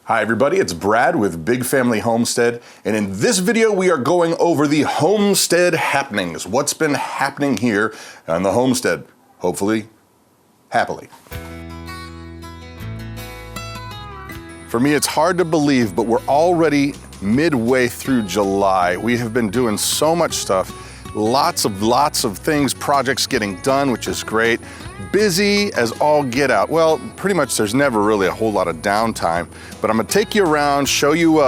Hi everybody, it's Brad with Big Family Homestead, and in this video we are going over the homestead happenings. What's been happening here on the homestead, hopefully, happily. For me, it's hard to believe, but we're already midway through July. We have been doing so much stuff, lots of things, projects getting done, which is great. Busy as all get out. Well, pretty much there's never really a whole lot of downtime, but I'm gonna take you around, show you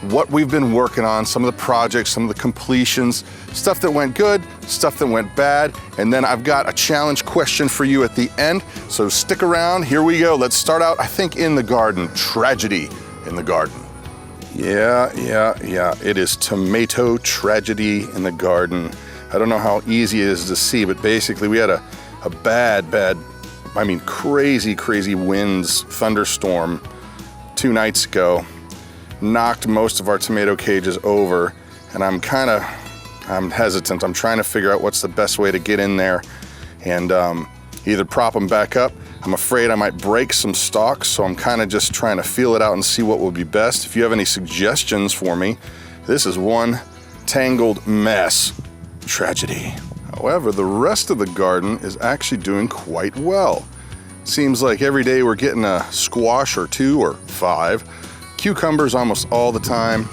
what we've been working on, some of the projects, some of the completions, stuff that went good, stuff that went bad, and then I've got a challenge question for you at the end, so stick around, here we go. Let's start out, I think, in the garden. Tragedy in the garden. Yeah, it is tomato tragedy in the garden. I don't know how easy it is to see, but basically we had a bad, I mean crazy winds, thunderstorm 2 nights ago, knocked most of our tomato cages over, and I'm hesitant. I'm trying to figure out what's the best way to get in there and either prop them back up. I'm afraid I might break some stalks, so I'm kind of just trying to feel it out and see what will be best. If you have any suggestions for me, this is one tangled mess. Tragedy. However, the rest of the garden is actually doing quite well. Seems like every day we're getting a squash or 2 or 5. Cucumbers almost all the time.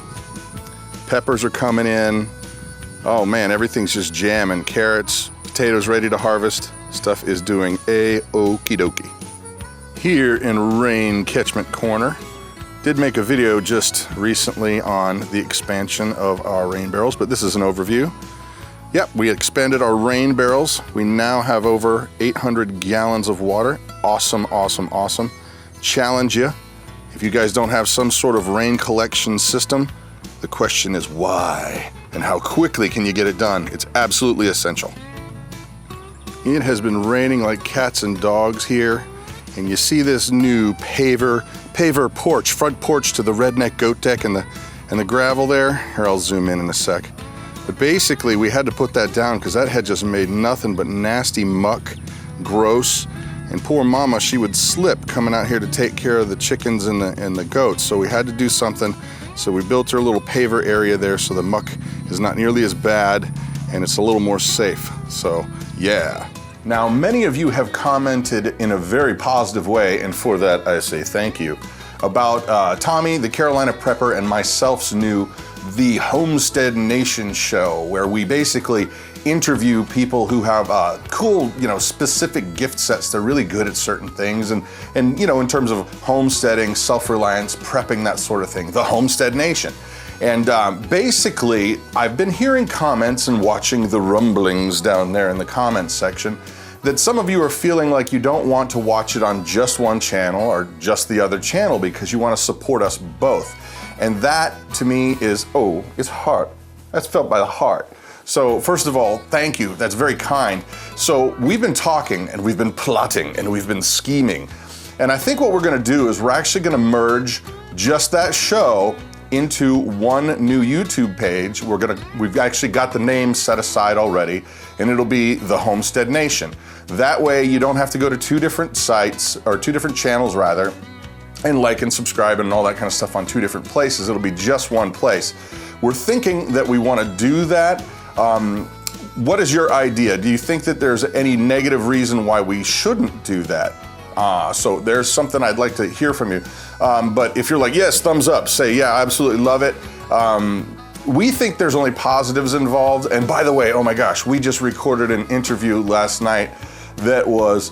Peppers are coming in. Oh man, everything's just jamming. Carrots, potatoes ready to harvest. Stuff is doing a-okie dokie. Here in Rain Catchment Corner, did make a video just recently on the expansion of our rain barrels, but this is an overview. Yep, we expanded our rain barrels. We now have over 800 gallons of water. Awesome. Challenge you, if you guys don't have some sort of rain collection system, the question is why and how quickly can you get it done? It's absolutely essential. It has been raining like cats and dogs here, and you see this new paver porch, front porch to the redneck goat deck and the gravel there. Here, I'll zoom in a sec. But basically, we had to put that down because that had just made nothing but nasty muck, gross, and poor mama, she would slip coming out here to take care of the chickens and the goats. So we had to do something. So we built her a little paver area there so the muck is not nearly as bad and it's a little more safe. So yeah. Now, many of you have commented in a very positive way, and for that I say thank you, about Tommy, the Carolina Prepper, and myself's new The Homestead Nation show, where we basically interview people who have cool, specific gift sets. They're really good at certain things, and in terms of homesteading, self-reliance, prepping, that sort of thing. The Homestead Nation. And basically, I've been hearing comments and watching the rumblings down there in the comments section that some of you are feeling like you don't want to watch it on just one channel or just the other channel because you want to support us both. And that, to me, is heart. That's felt by the heart. So first of all, thank you. That's very kind. So we've been talking and we've been plotting and we've been scheming. And I think what we're gonna do is we're actually gonna merge just that show into one new YouTube page. We've actually got the name set aside already, and it'll be The Homestead Nation. That way you don't have to go to 2 different sites, or 2 different channels rather, and like and subscribe and all that kind of stuff on 2 different places. It'll be just one place. We're thinking that we want to do that. What is your idea? Do you think that there's any negative reason why we shouldn't do that? So there's something I'd like to hear from you. But if you're like, yes, thumbs up, say, yeah, I absolutely love it. We think there's only positives involved. And by the way, oh my gosh, we just recorded an interview last night that was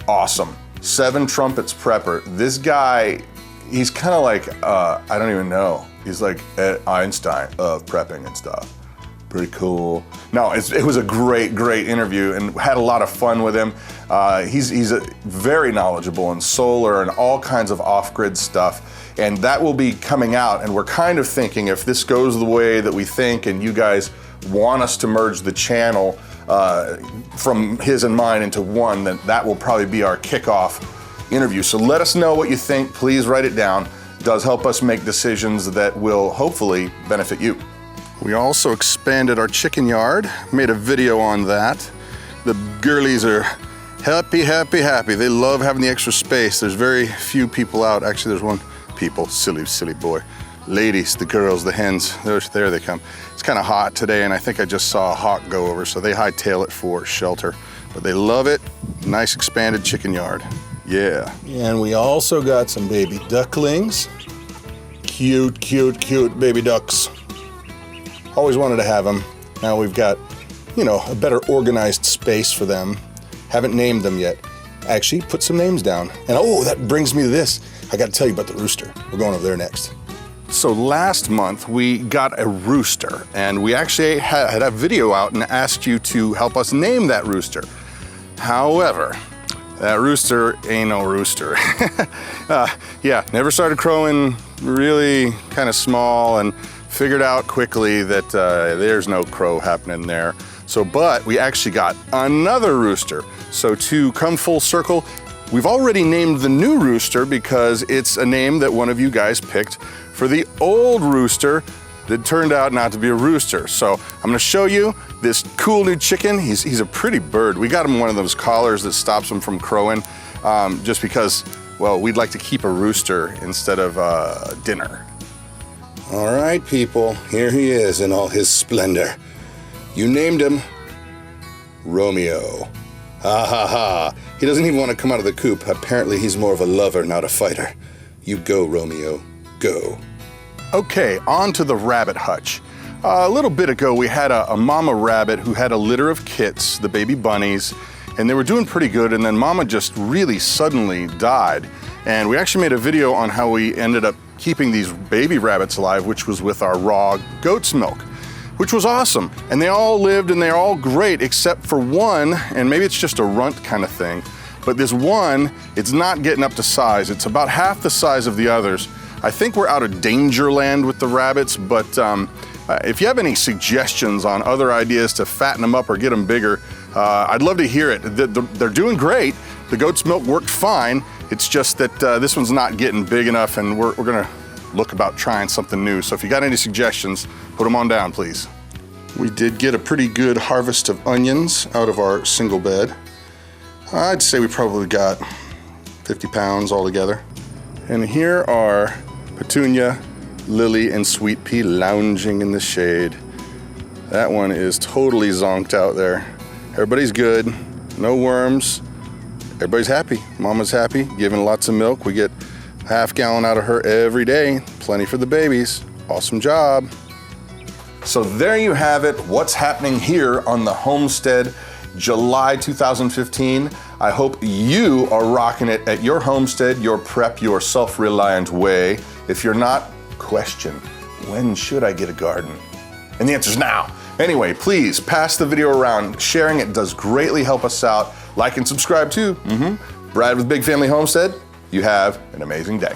awesome. 7 Trumpets prepper. This guy, he's kind of like, I don't even know. He's like Einstein of prepping and stuff. Pretty cool. No, it was a great interview and had a lot of fun with him. He's very knowledgeable in solar and all kinds of off-grid stuff. And that will be coming out, and we're kind of thinking if this goes the way that we think and you guys want us to merge the channel from his and mine into one, then that will probably be our kickoff interview. So let us know what you think. Please write it down. It does help us make decisions that will hopefully benefit you. We also expanded our chicken yard, made a video on that. The girlies are happy. They love having the extra space. There's very few people out. Actually, there's people. Silly, silly boy. Ladies, the girls, the hens, there they come. It's kind of hot today, and I think I just saw a hawk go over, so they hightail it for shelter. But they love it. Nice expanded chicken yard. Yeah. And we also got some baby ducklings. Cute, cute, cute baby ducks. Always wanted to have them. Now we've got, you know, a better organized space for them. Haven't named them yet. Actually, put some names down. And oh, that brings me to this. I got to tell you about the rooster. We're going over there next. So last month we got a rooster, and we actually had a video out and asked you to help us name that rooster. However, that rooster ain't no rooster. Yeah, never started crowing, really kind of small, and figured out quickly that there's no crow happening there. So, but we actually got another rooster. So to come full circle, we've already named the new rooster because it's a name that one of you guys picked for the old rooster that turned out not to be a rooster. So I'm gonna show you this cool new chicken. He's a pretty bird. We got him one of those collars that stops him from crowing just because, well, we'd like to keep a rooster instead of dinner. All right, people, here he is in all his splendor. You named him Romeo. Ha ha ha. He doesn't even want to come out of the coop. Apparently he's more of a lover, not a fighter. You go, Romeo, go. Okay, on to the rabbit hutch. A little bit ago, we had a mama rabbit who had a litter of kits, the baby bunnies, and they were doing pretty good, and then mama just really suddenly died. And we actually made a video on how we ended up keeping these baby rabbits alive, which was with our raw goat's milk, which was awesome. And they all lived and they're all great except for one, and maybe it's just a runt kind of thing, but this one, it's not getting up to size. It's about half the size of the others. I think we're out of danger land with the rabbits, but if you have any suggestions on other ideas to fatten them up or get them bigger, I'd love to hear it. They're doing great. The goat's milk worked fine. It's just that this one's not getting big enough, and we're gonna look about trying something new. So if you got any suggestions, put them on down, please. We did get a pretty good harvest of onions out of our single bed. I'd say we probably got 50 pounds altogether. And here are Petunia, Lily, and Sweet Pea lounging in the shade. That one is totally zonked out there. Everybody's good, no worms. Everybody's happy. Mama's happy, giving lots of milk. We get a half gallon out of her every day. Plenty for the babies. Awesome job. So there you have it. What's happening here on the homestead, July 2015. I hope you are rocking it at your homestead, your prep, your self-reliant way. If you're not, question, when should I get a garden? And the answer is now. Anyway, please pass the video around. Sharing it does greatly help us out. Like and subscribe too. Brad with Big Family Homestead. You have an amazing day.